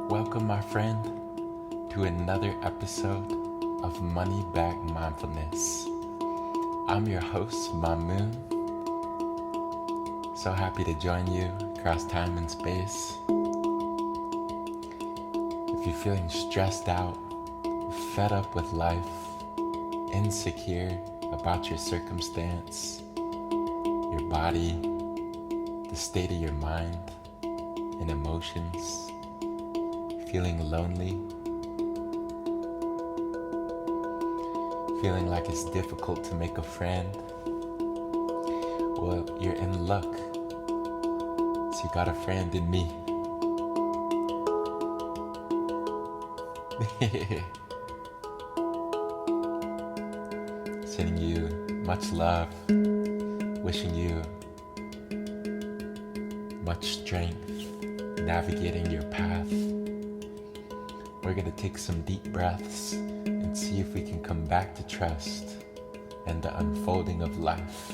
Welcome, my friend, to another episode of Money Back Mindfulness. I'm your host, Mamoon. So happy to join you across time and space. If you're feeling stressed out, fed up with life, insecure about your circumstance, your body, the state of your mind and emotions, feeling lonely, feeling like it's difficult to make a friend, well, you're in luck. So you got a friend in me. Sending you much love, wishing you much strength, navigating your path. We're going to take some deep breaths and see if we can come back to trust and the unfolding of life.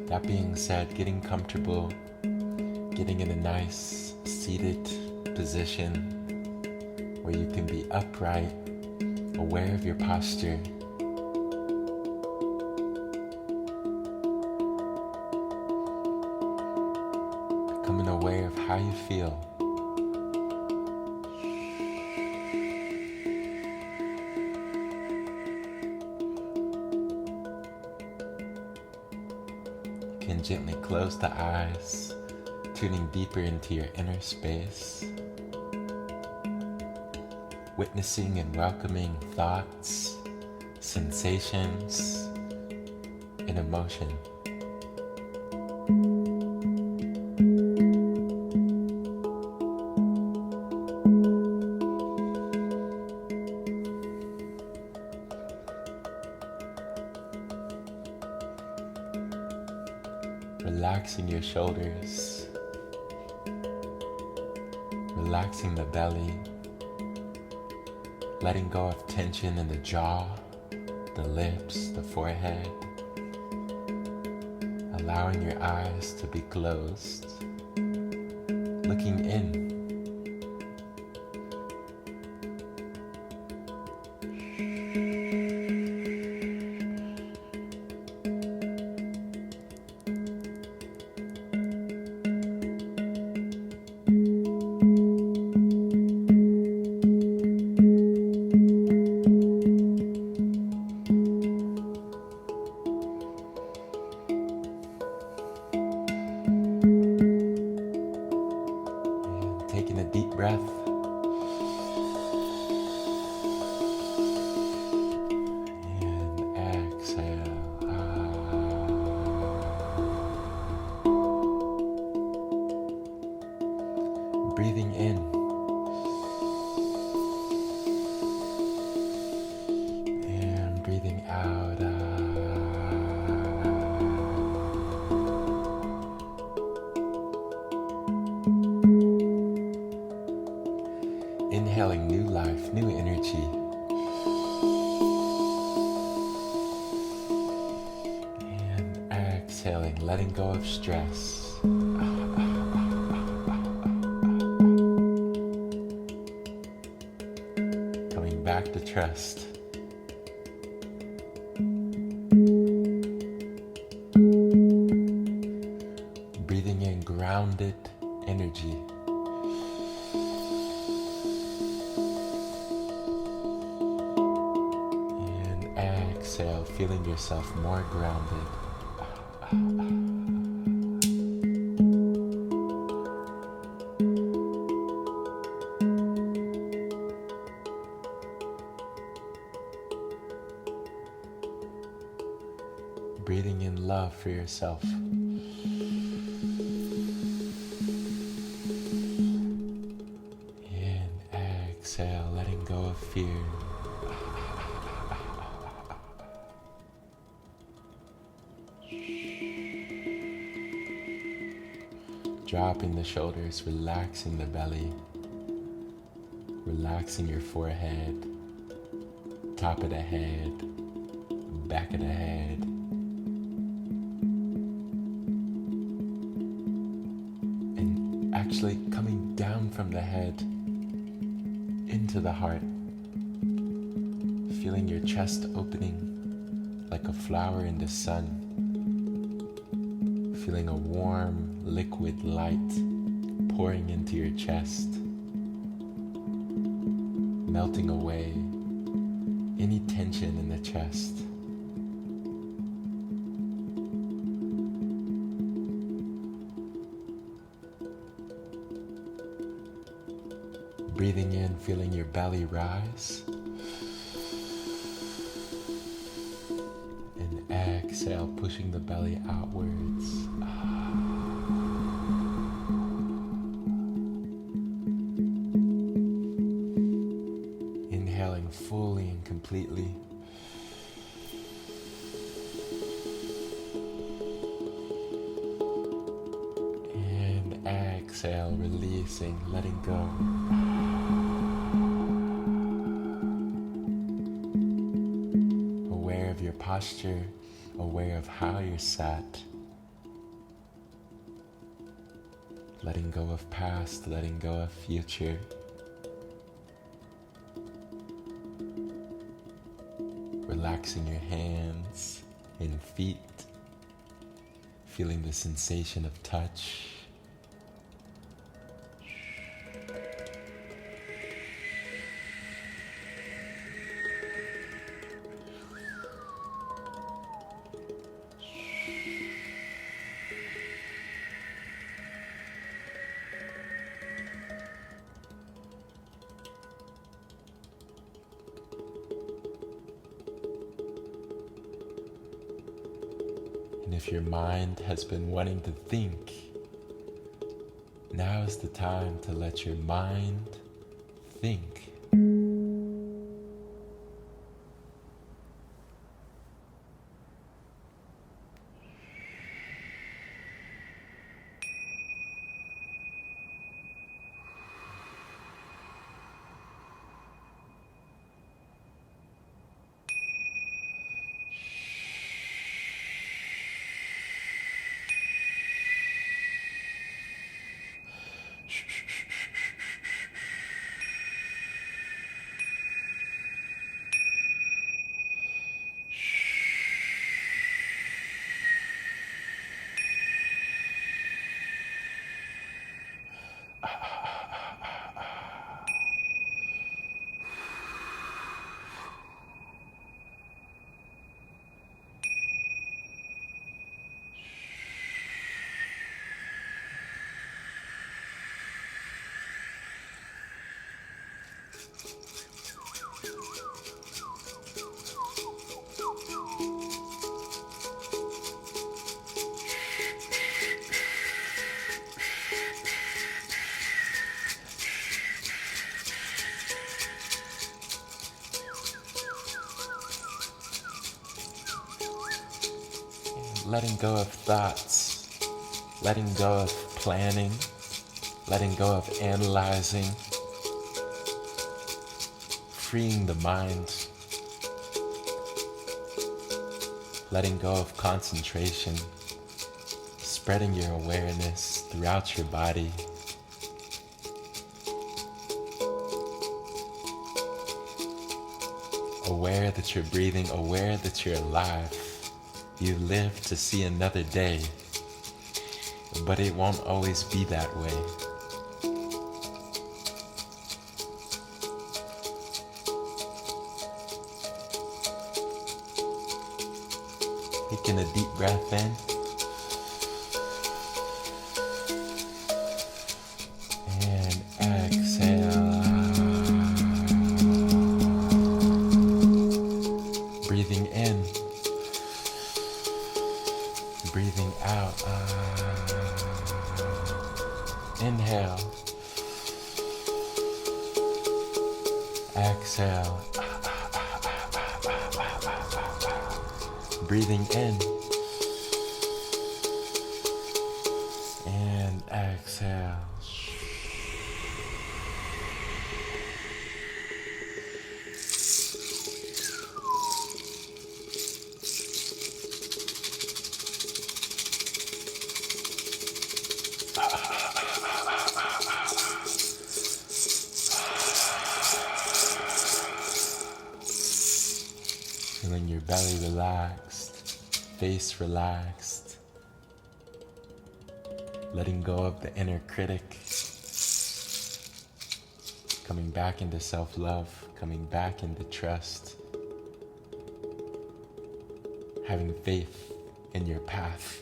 That being said, getting comfortable, getting in a nice seated position where you can be upright, aware of your posture. Becoming aware of how you feel. You can gently close the eyes, tuning deeper into your inner space, witnessing and welcoming thoughts, sensations, and emotion. Relaxing your shoulders, relaxing the belly, letting go of tension in the jaw, the lips, the forehead, allowing your eyes to be closed, looking in. Taking a deep breath. And exhale. Breathing in. And breathing out. Inhaling new life, new energy. And exhaling, letting go of stress. Coming back to trust. Breathing in grounded energy. Exhale, feeling yourself more grounded. Breathing in in love for yourself. And exhale, letting go of fear. Dropping the shoulders, relaxing the belly, relaxing your forehead, top of the head, back of the head. And actually coming down from the head into the heart, feeling your chest opening like a flower in the sun. Feeling a warm, liquid light pouring into your chest, melting away any tension in the chest. Breathing in, feeling your belly rise. And exhale, pushing the belly outwards. Inhaling fully and completely. And exhale, releasing, letting go. Aware of your posture, aware of how you're sat. Letting go of past, letting go of future. Relaxing your hands and feet, feeling the sensation of touch. And if your mind has been wanting to think, now is the time to let your mind think. Letting go of thoughts, letting go of planning, letting go of analyzing, freeing the mind, letting go of concentration, spreading your awareness throughout your body. Aware that you're breathing, aware that you're alive. You live to see another day, but it won't always be that way. Taking a deep breath in. And exhale. Breathing in. Breathing out. Inhale. Exhale. Breathing in. And exhale. Feeling your belly relaxed, face relaxed, letting go of the inner critic, coming back into self-love, coming back into trust, having faith in your path.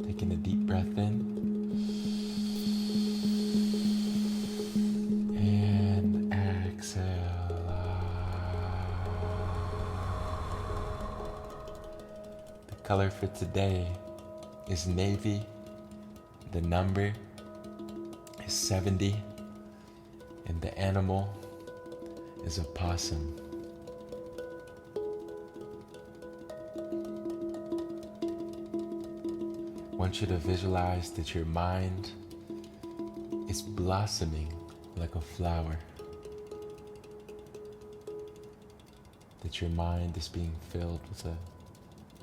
Taking a deep breath in. And exhale. The color for today is navy. The number is 70. And the animal is a possum. I want you to visualize that your mind is blossoming like a flower. That your mind is being filled with a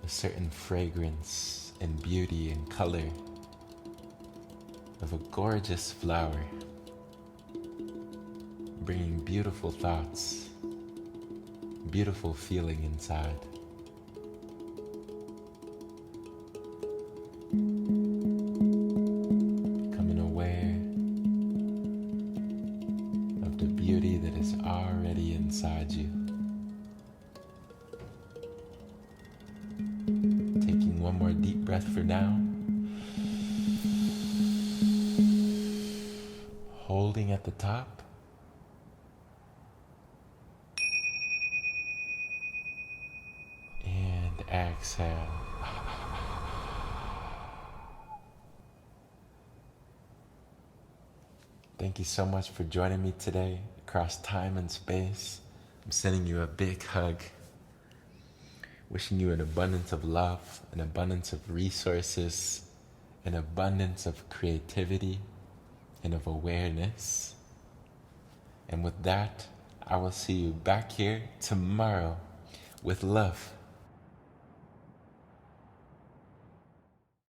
certain fragrance and beauty and color of a gorgeous flower, bringing beautiful thoughts, beautiful feeling inside. Becoming aware of the beauty that is already inside you. Taking one more deep breath for now. Holding at the top. And exhale. Thank you so much for joining me today across time and space. I'm sending you a big hug. Wishing you an abundance of love, an abundance of resources, an abundance of creativity and of awareness. And with that, I will see you back here tomorrow with love.